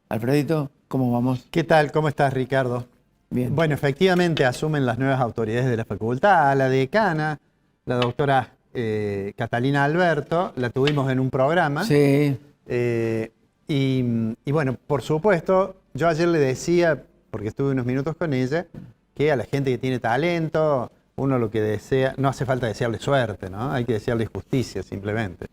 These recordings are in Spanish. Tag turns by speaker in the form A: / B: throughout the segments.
A: Alfredito, ¿cómo vamos?
B: ¿Qué tal? ¿Cómo estás, Ricardo?
A: Bien.
B: Bueno, efectivamente asumen las nuevas autoridades de la facultad, la decana, la doctora Catalina Alberto, la tuvimos en un programa.
A: Sí,
B: eh, y bueno, por supuesto, yo ayer le decía, porque estuve unos minutos con ella, que a la gente que tiene talento, uno lo que desea, no hace falta desearle suerte, ¿no? Hay que desearle justicia simplemente.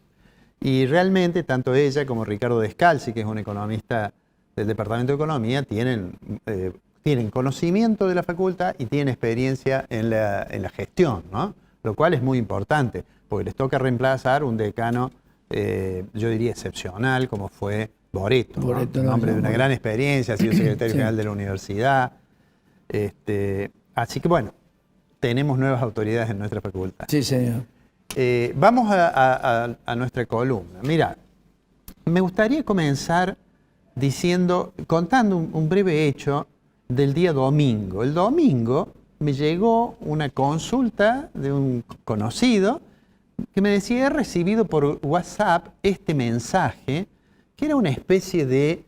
B: Y realmente tanto ella como Ricardo Descalzi, que es un economista del Departamento de Economía, tienen conocimiento de la facultad y tienen experiencia en la gestión, ¿no? Lo cual es muy importante, porque les toca reemplazar un decano, yo diría excepcional, como fue Boreto, ¿no?
A: Boreto,
B: Un
A: no,
B: hombre de una
A: Boreto.
B: gran experiencia, ha sido secretario
A: Sí.
B: general de la universidad. Así que bueno, tenemos nuevas autoridades en nuestra facultad.
A: Sí, señor.
B: Vamos a nuestra columna. Mira, me gustaría comenzar contando un breve hecho del día domingo. El domingo me llegó una consulta de un conocido que me decía: he recibido por WhatsApp este mensaje, que era una especie de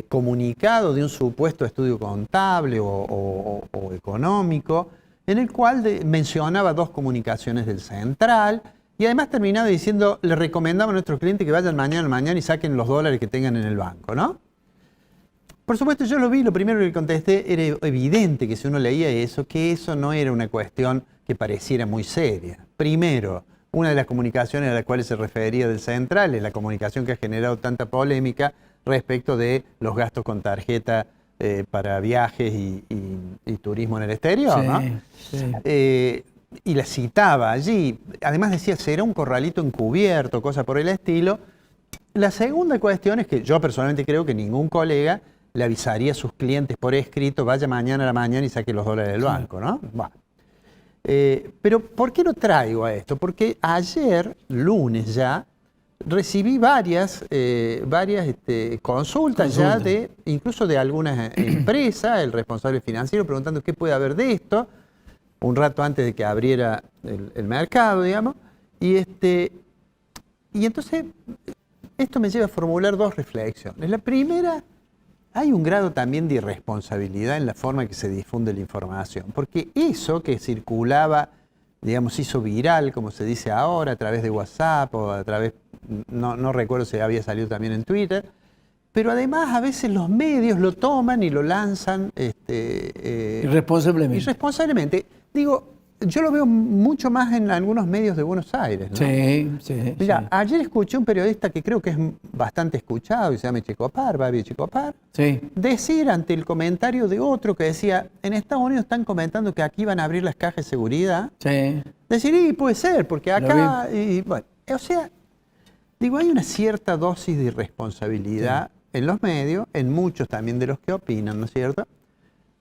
B: comunicado de un supuesto estudio contable o económico, en el cual mencionaba dos comunicaciones del Central y además terminaba diciendo: le recomendaba a nuestros clientes que vayan mañana y saquen los dólares que tengan en el banco, ¿no? Por supuesto, yo lo vi, lo primero que contesté, era evidente que si uno leía eso, que eso no era una cuestión que pareciera muy seria. Primero, una de las comunicaciones a las cuales se refería del Central es la comunicación que ha generado tanta polémica respecto de los gastos con tarjeta para viajes y turismo en el exterior, ¿no?
A: Sí.
B: Y la citaba allí. Además decía: será un corralito encubierto, cosa por el estilo. La segunda cuestión es que yo personalmente creo que ningún colega le avisaría a sus clientes por escrito: vaya mañana a la mañana y saque los dólares del banco, ¿no? Bueno. Pero ¿por qué lo traigo a esto? Porque ayer, lunes ya, recibí varias consultas ya incluso de algunas empresas, el responsable financiero preguntando qué puede haber de esto, un rato antes de que abriera el mercado, digamos. Y entonces esto me lleva a formular dos reflexiones. La primera: hay un grado también de irresponsabilidad en la forma en que se difunde la información, porque eso que circulaba, digamos, hizo viral, como se dice ahora, a través de WhatsApp o a través, no recuerdo si había salido también en Twitter, pero además a veces los medios lo toman y lo lanzan
A: Irresponsablemente.
B: irresponsablemente. Digo, yo lo veo mucho más en algunos medios de Buenos Aires, ¿no?
A: Sí.
B: Mira,
A: Sí.
B: ayer escuché un periodista que creo que es bastante escuchado y se llama Checopar, Babi Checopar,
A: Sí.
B: decir ante el comentario de otro que decía: en Estados Unidos están comentando que aquí van a abrir las cajas de seguridad.
A: Sí.
B: Decir: y puede ser, porque
A: Lo
B: acá, y bueno, o sea, digo, hay una cierta dosis de irresponsabilidad en los medios, en muchos también de los que opinan, ¿no es cierto?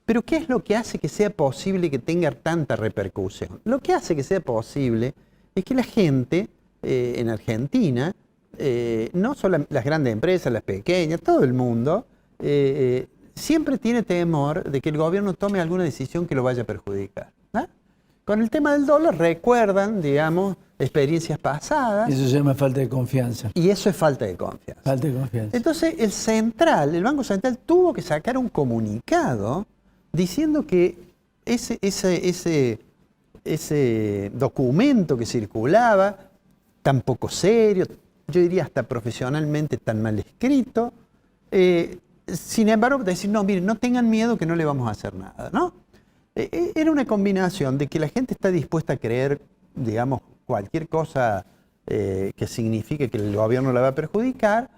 B: Pero ¿qué es lo que hace que sea posible que tenga tanta repercusión? Lo que hace que sea posible es que la gente en Argentina, no solo las grandes empresas, las pequeñas, todo el mundo, siempre tiene temor de que el gobierno tome alguna decisión que lo vaya a perjudicar, ¿no? Con el tema del dólar recuerdan, digamos, experiencias pasadas.
A: Eso se llama falta de confianza.
B: Y eso es falta de confianza.
A: Falta de confianza.
B: Entonces el Banco Central tuvo que sacar un comunicado diciendo que ese documento que circulaba, tan poco serio, yo diría hasta profesionalmente tan mal escrito, sin embargo, decir: no, miren, no tengan miedo que no le vamos a hacer nada, ¿no? Era una combinación de que la gente está dispuesta a creer, digamos, cualquier cosa que signifique que el gobierno la va a perjudicar,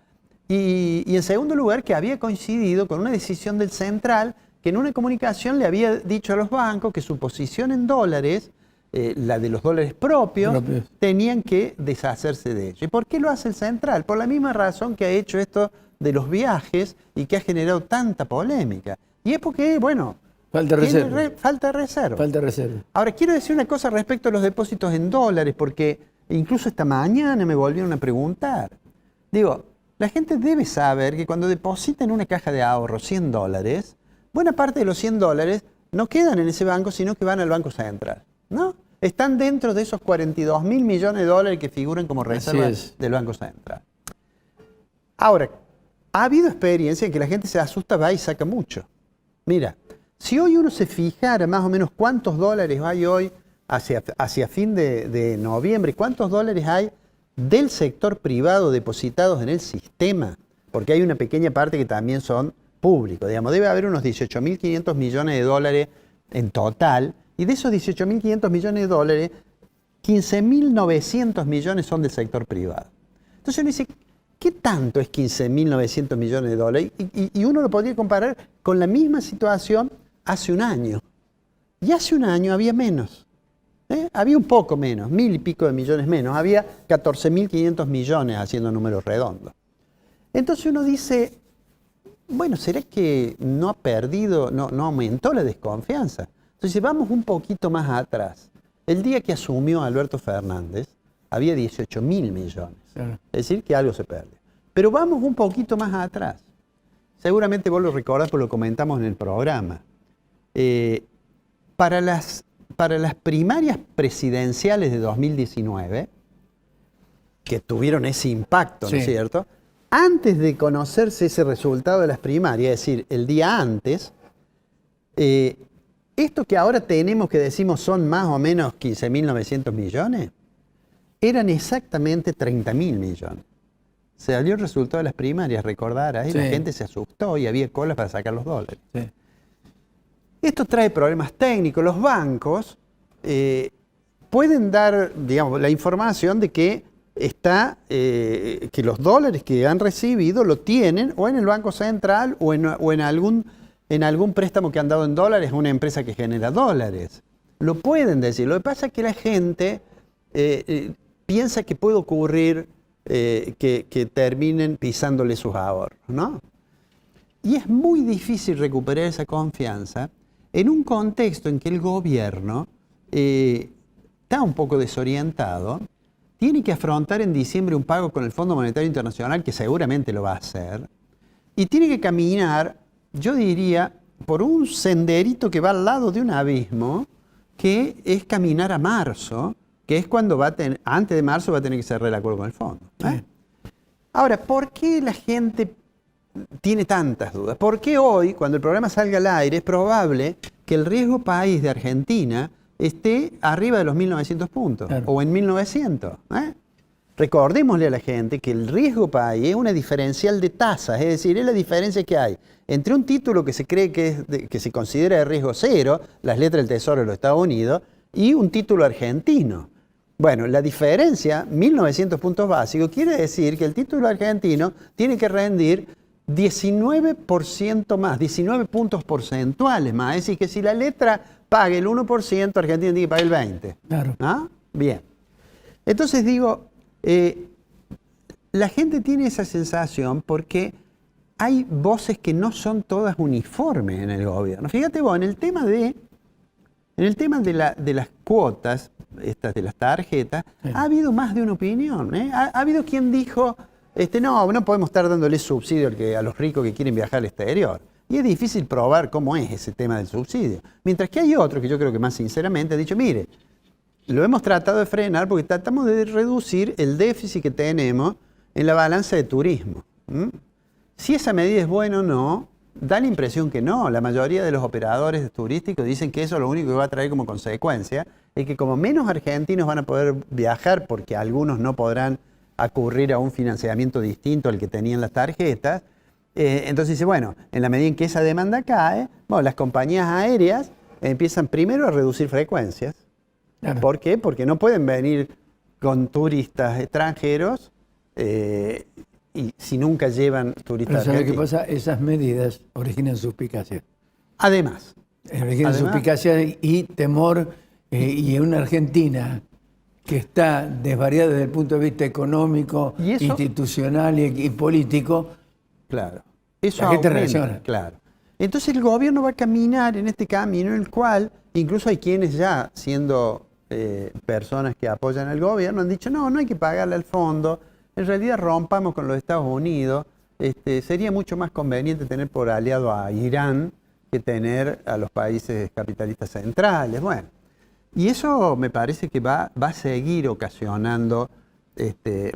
B: y en segundo lugar, que había coincidido con una decisión del Central que en una comunicación le había dicho a los bancos que su posición en dólares, la de los dólares propios, tenían que deshacerse de ellos. ¿Y por qué lo hace el Central? Por la misma razón que ha hecho esto de los viajes y que ha generado tanta polémica. Y es porque, bueno,
A: Falta de reserva.
B: falta de reserva.
A: Falta de reserva.
B: Ahora, quiero decir una cosa respecto a los depósitos en dólares, porque incluso esta mañana me volvieron a preguntar. Digo, la gente debe saber que cuando deposita en una caja de ahorro 100 dólares, buena parte de los 100 dólares no quedan en ese banco, sino que van al Banco Central, ¿no? Están dentro de esos 42.000 millones de dólares que figuran como reservas del Banco Central. Ahora, ha habido experiencia en que la gente se asusta, va y saca mucho. Mira, si hoy uno se fijara más o menos cuántos dólares hay hoy hacia fin de noviembre, cuántos dólares hay del sector privado depositados en el sistema, porque hay una pequeña parte que también son públicos, digamos, debe haber unos 18.500 millones de dólares en total, y de esos 18.500 millones de dólares, 15.900 millones son del sector privado. Entonces uno dice, ¿qué tanto es 15.900 millones de dólares? Y uno lo podría comparar con la misma situación hace un año. Y hace un año había menos. Había un poco menos, 1.000 y pico de millones menos. Había 14.500 millones haciendo números redondos. Entonces uno dice, bueno, ¿será que no ha perdido, no aumentó la desconfianza? Entonces vamos un poquito más atrás. El día que asumió Alberto Fernández, había 18.000 millones. Claro. Es decir, que algo se perdió. Pero vamos un poquito más atrás. Seguramente vos lo recordás porque lo comentamos en el programa. Para las primarias presidenciales de 2019, que tuvieron ese impacto, ¿no es cierto? Antes de conocerse ese resultado de las primarias, es decir, el día antes, esto que ahora tenemos que decimos son más o menos 15.900 millones, eran exactamente 30.000 millones. Se salió el resultado de las primarias, recordarás, y la gente se asustó y había colas para sacar los dólares. Sí. Esto trae problemas técnicos. Los bancos pueden dar, digamos, la información de que que los dólares que han recibido lo tienen o en el Banco Central o en algún préstamo que han dado en dólares a una empresa que genera dólares. Lo pueden decir. Lo que pasa es que la gente piensa que puede ocurrir que terminen pisándole sus ahorros, ¿no? Y es muy difícil recuperar esa confianza en un contexto en que el gobierno está un poco desorientado, tiene que afrontar en diciembre un pago con el Fondo Monetario Internacional, que seguramente lo va a hacer, y tiene que caminar, yo diría, por un senderito que va al lado de un abismo, que es caminar a marzo, que es cuando antes de marzo va a tener que cerrar el acuerdo con el fondo. Sí. Ahora, ¿por qué la gente tiene tantas dudas? ¿Por qué hoy, cuando el programa salga al aire, es probable que el riesgo país de Argentina esté arriba de los 1.900 puntos, claro, o en 1.900? Recordémosle a la gente que el riesgo país es una diferencial de tasas, es decir, es la diferencia que hay entre un título que se cree que se considera de riesgo cero, las letras del Tesoro de los Estados Unidos, y un título argentino. Bueno, la diferencia, 1.900 puntos básicos, quiere decir que el título argentino tiene que rendir 19% más, 19 puntos porcentuales más. Es decir, que si la letra paga el 1%, Argentina tiene que pagar el 20%. Claro. ¿Ah? Bien. Entonces digo, la gente tiene esa sensación porque hay voces que no son todas uniformes en el gobierno. Fíjate vos, en el tema de las cuotas, estas de las tarjetas, ha habido más de una opinión. Ha habido quien dijo, no podemos estar dándole subsidio a los ricos que quieren viajar al exterior. Y es difícil probar cómo es ese tema del subsidio. Mientras que hay otro que yo creo que más sinceramente ha dicho, mire, lo hemos tratado de frenar porque tratamos de reducir el déficit que tenemos en la balanza de turismo. Si esa medida es buena o no, da la impresión que no. La mayoría de los operadores turísticos dicen que eso lo único que va a traer como consecuencia es que como menos argentinos van a poder viajar porque algunos no podrán acudir a un financiamiento distinto al que tenían las tarjetas, entonces dice, bueno, en la medida en que esa demanda cae, bueno, las compañías aéreas empiezan primero a reducir frecuencias. Claro. ¿Por qué? Porque no pueden venir con turistas extranjeros y si nunca llevan turistas
A: argentinos. ¿Qué
B: argentinos.
A: pasa? Esas medidas originan suspicacia.
B: Además.
A: Originan suspicacia y temor, y en una Argentina que está desvariada desde el punto de vista económico, institucional y político.
B: Claro. Eso
A: la gente reacciona.
B: Claro. Entonces el gobierno va a caminar en este camino en el cual incluso hay quienes ya, siendo personas que apoyan al gobierno, han dicho, no hay que pagarle al fondo, en realidad rompamos con los Estados Unidos, sería mucho más conveniente tener por aliado a Irán que tener a los países capitalistas centrales. Bueno, y eso me parece que va a seguir ocasionando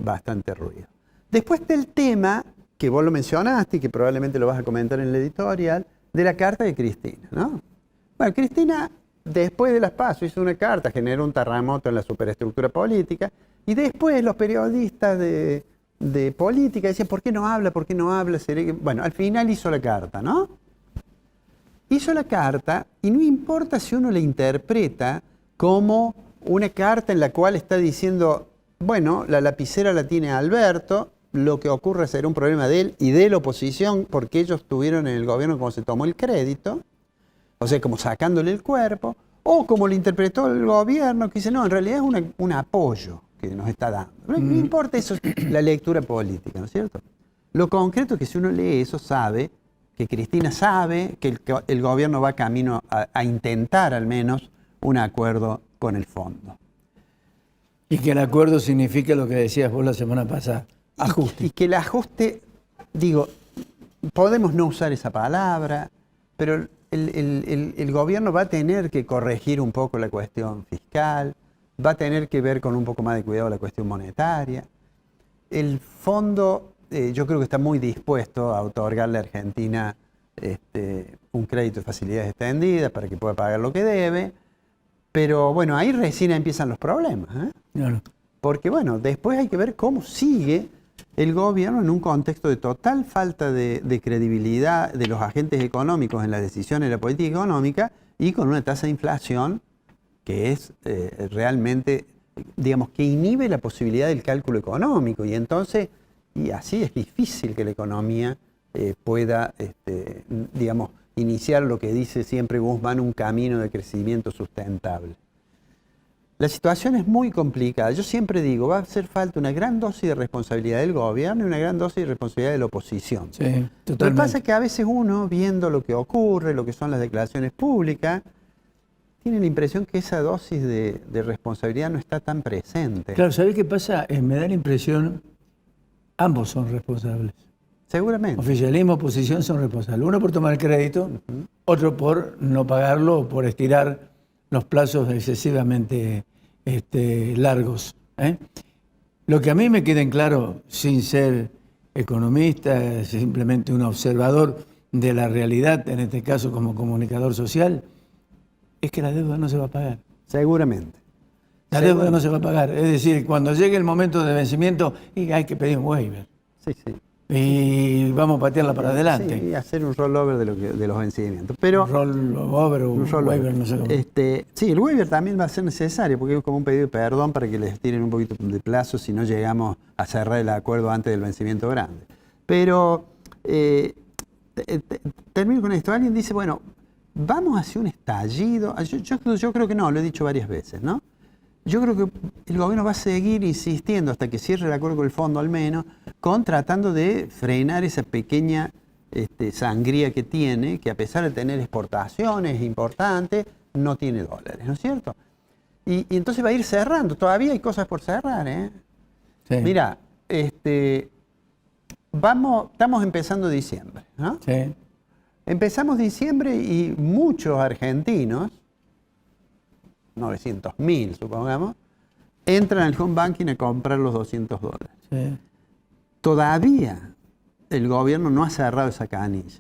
B: bastante ruido. Después del tema que vos lo mencionaste y que probablemente lo vas a comentar en el editorial, de la carta de Cristina, ¿no? Bueno, Cristina, después de las PASO, hizo una carta, generó un terremoto en la superestructura política, y después los periodistas de política decían, ¿por qué no habla? ¿Por qué no habla? Bueno, al final hizo la carta, ¿no? Hizo la carta, y no importa si uno la interpreta como una carta en la cual está diciendo, bueno, la lapicera la tiene Alberto, lo que ocurre será un problema de él y de la oposición, porque ellos estuvieron en el gobierno como se tomó el crédito, o sea, como sacándole el cuerpo, o como lo interpretó el gobierno, que dice, no, en realidad es un apoyo que nos está dando. No importa eso, la lectura política, ¿no es cierto? Lo concreto es que si uno lee eso, sabe que Cristina sabe que el gobierno va camino a intentar al menos un acuerdo con el fondo.
A: Y que el acuerdo significa lo que decías vos la semana pasada, ajuste.
B: Y que el ajuste, digo, podemos no usar esa palabra, pero el gobierno va a tener que corregir un poco la cuestión fiscal, va a tener que ver con un poco más de cuidado la cuestión monetaria. El fondo, yo creo que está muy dispuesto a otorgarle a Argentina un crédito de facilidades extendidas para que pueda pagar lo que debe, pero bueno, ahí recién empiezan los problemas, ¿eh?
A: Claro.
B: Porque bueno, después hay que ver cómo sigue el gobierno en un contexto de total falta de credibilidad de los agentes económicos en las decisiones de la política económica y con una tasa de inflación que es realmente, digamos, que inhibe la posibilidad del cálculo económico. Y entonces, y así es difícil que la economía pueda, digamos, iniciar lo que dice siempre Guzmán, un camino de crecimiento sustentable. La situación es muy complicada. Yo siempre digo, va a hacer falta una gran dosis de responsabilidad del gobierno y una gran dosis de responsabilidad de la oposición.
A: Sí, totalmente.
B: Lo que pasa es que a veces uno, viendo lo que ocurre, lo que son las declaraciones públicas, tiene la impresión que esa dosis de responsabilidad no está tan presente.
A: Claro, ¿sabés qué pasa? Me da la impresión, ambos son responsables.
B: Seguramente.
A: Oficialismo, oposición son responsables. Uno por tomar el crédito, otro por no pagarlo o por estirar los plazos excesivamente largos, ¿eh? Lo que a mí me queda en claro, sin ser economista, simplemente un observador de la realidad, en este caso como comunicador social, es que la deuda no se va a pagar.
B: Seguramente.
A: La deuda no se va a pagar. Es decir, cuando llegue el momento de vencimiento, hay que pedir un waiver.
B: Sí, sí.
A: Y vamos a patearla para adelante.
B: Sí, y hacer un rollover de los vencimientos. Pero,
A: rollover o un waiver, no sé cómo.
B: Sí, el waiver también va a ser necesario, porque es como un pedido de perdón para que les tiren un poquito de plazo si no llegamos a cerrar el acuerdo antes del vencimiento grande. Pero, termino con esto. Alguien dice, bueno, vamos hacia un estallido. Yo creo que no, lo he dicho varias veces, ¿no? Yo creo que el gobierno va a seguir insistiendo hasta que cierre el acuerdo con el fondo al menos, tratando de frenar esa pequeña sangría que tiene, que a pesar de tener exportaciones importantes, no tiene dólares, ¿no es cierto? Y entonces va a ir cerrando. Todavía hay cosas por cerrar, ¿eh?
A: Sí.
B: Mira, estamos empezando diciembre, ¿no?
A: Sí.
B: Empezamos diciembre y muchos argentinos, 900.000 supongamos, entran al home banking a comprar los $200.
A: Sí.
B: Todavía el gobierno no ha cerrado esa canilla.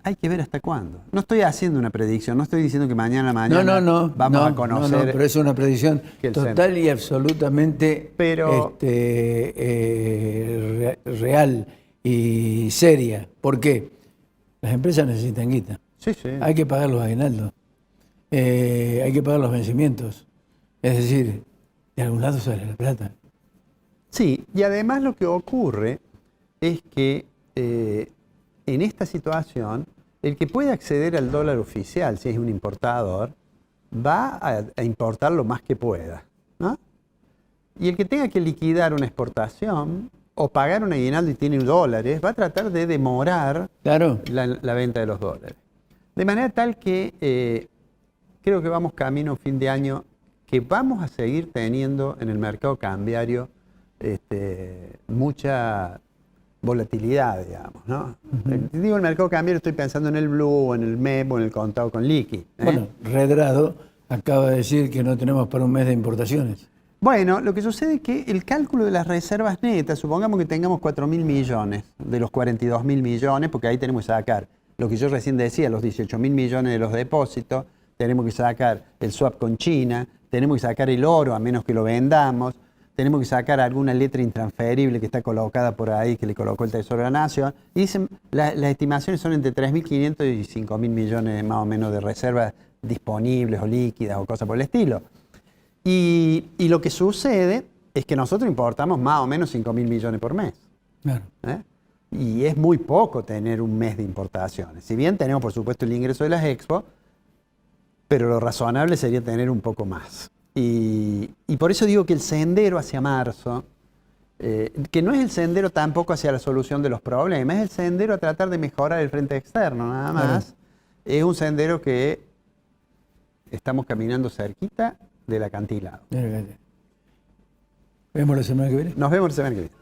B: Hay que ver hasta cuándo. No estoy haciendo una predicción, no estoy diciendo que mañana vamos a conocer.
A: No, pero es una predicción total y absolutamente real y seria. ¿Por qué? Las empresas necesitan guita.
B: Sí, sí.
A: Hay que pagar los aguinaldos. Hay que pagar los vencimientos. Es decir, de algún lado sale la plata.
B: Sí, y además lo que ocurre es que en esta situación, el que puede acceder al dólar oficial, si es un importador, va a importar lo más que pueda, ¿no? Y el que tenga que liquidar una exportación o pagar un aguinaldo y tiene dólares, va a tratar de demorar la venta de los dólares. De manera tal que creo que vamos camino a fin de año, que vamos a seguir teniendo en el mercado cambiario mucha volatilidad, digamos, ¿no? Digo el mercado cambiario, estoy pensando en el blue, en el MEP o en el contado con liqui.
A: Bueno, Redrado acaba de decir que no tenemos para un mes de importaciones.
B: Bueno, lo que sucede es que el cálculo de las reservas netas, supongamos que tengamos 4.000 millones de los 42.000 millones, porque ahí tenemos que sacar lo que yo recién decía, los 18.000 millones de los depósitos, tenemos que sacar el swap con China, tenemos que sacar el oro a menos que lo vendamos, tenemos que sacar alguna letra intransferible que está colocada por ahí, que le colocó el Tesoro de la Nación. Y dicen, las estimaciones son entre 3.500 y 5.000 millones más o menos de reservas disponibles o líquidas o cosas por el estilo. Y lo que sucede es que nosotros importamos más o menos 5.000 millones por mes.
A: Claro.
B: Y es muy poco tener un mes de importaciones. Si bien tenemos, por supuesto, el ingreso de las Expo, pero lo razonable sería tener un poco más. Y por eso digo que el sendero hacia marzo, que no es el sendero tampoco hacia la solución de los problemas, es el sendero a tratar de mejorar el frente externo, nada más. Claro. Es un sendero que estamos caminando cerquita del acantilado.
A: Vemos la semana que viene.
B: Nos vemos la semana que viene.